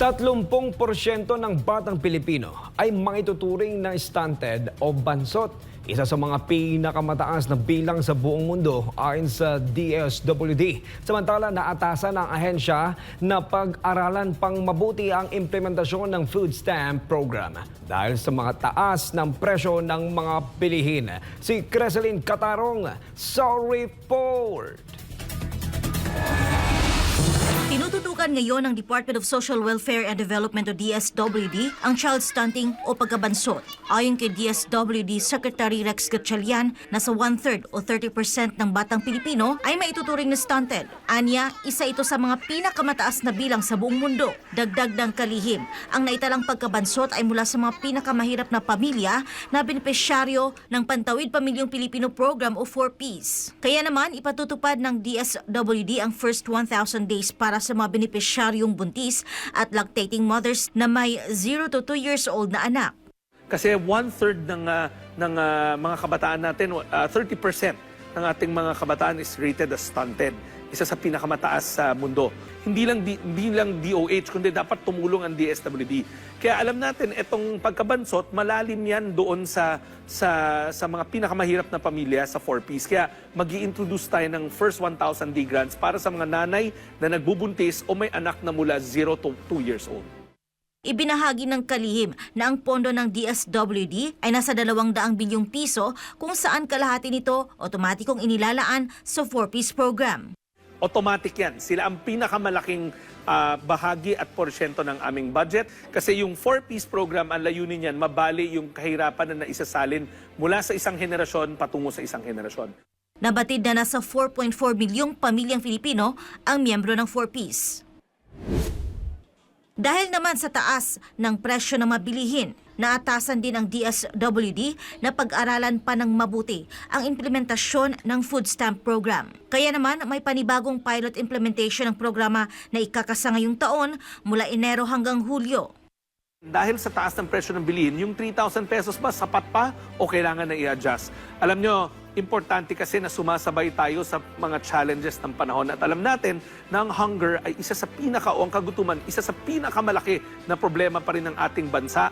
30% ng batang Pilipino ay maituturing na stunted o bansot. Isa sa mga pinakamataas na bilang sa buong mundo ayon sa DSWD. Samantala, naatasan ng ahensya na pag-aralan pang mabuti ang implementasyon ng food stamp program dahil sa mga taas ng presyo ng mga bilihin. Si Creseline Catarong sa report. Tinututukan ngayon ng Department of Social Welfare and Development o DSWD ang child stunting o pagkabansot. Ayon kay DSWD Secretary Rex Gatchalian, nasa 1/3 o 30% ng batang Pilipino ay maituturing na stunted. Anya, isa ito sa mga pinakamataas na bilang sa buong mundo. Dagdag ng kalihim, ang naitalang pagkabansot ay mula sa mga pinakamahirap na pamilya na benepisyaryo ng Pantawid Pamilyang Pilipino Program o 4Ps. Kaya naman, ipatutupad ng DSWD ang first 1,000 days para sa mga benepisyaryong buntis at lactating mothers na may 0 to 2 years old na anak. Kasi 1/3 ng mga kabataan natin, 30% ng ating mga kabataan is rated as stunted. Isa sa pinakamataas sa mundo. Hindi lang DOH, kundi dapat tumulong ang DSWD. Kaya alam natin, itong pagkabansot, malalim yan doon sa mga pinakamahirap na pamilya sa 4Ps. Kaya mag-i-introduce tayo ng first 1,000 day grants para sa mga nanay na nagbubuntis o may anak na mula 0 to 2 years old. Ibinahagi ng kalihim na ang pondo ng DSWD ay nasa 200 bilyong piso kung saan kalahati nito otomatikong inilalaan sa 4Ps program. Automatic yan. Sila ang pinakamalaking bahagi at porsyento ng aming budget. Kasi yung 4Ps program, ang layunin yan, mabali yung kahirapan na naisasalin mula sa isang henerasyon patungo sa isang henerasyon. Nabatid na nasa 4.4 milyong pamilyang Filipino ang miyembro ng 4Ps. Dahil naman sa taas ng presyo ng mabilihin, naatasan din ang DSWD na pag-aralan pa ng mabuti ang implementasyon ng food stamp program. Kaya naman may panibagong pilot implementation ng programa na ikakasa ngayong taon mula Enero hanggang Hulyo. Dahil sa taas ng presyo ng bilihin, yung 3,000 pesos ba sapat pa o kailangan na i-adjust? Alam nyo, importante kasi na sumasabay tayo sa mga challenges ng panahon at alam natin na ang hunger ay isa sa ang kagutuman, isa sa pinakamalaki na problema pa rin ng ating bansa.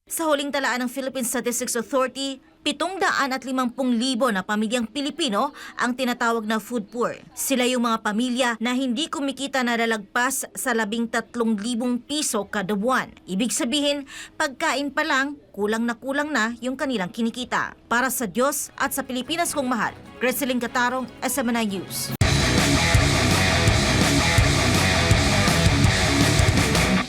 Sa huling talaan ng Philippine Statistics Authority, 750,000 na pamilyang Pilipino ang tinatawag na food poor. Sila yung mga pamilya na hindi kumikita na lalagpas sa 13,000 piso kada buwan. Ibig sabihin, pagkain pa lang, kulang na yung kanilang kinikita. Para sa Diyos at sa Pilipinas kong mahal, Creseline Catarong, SMNI News.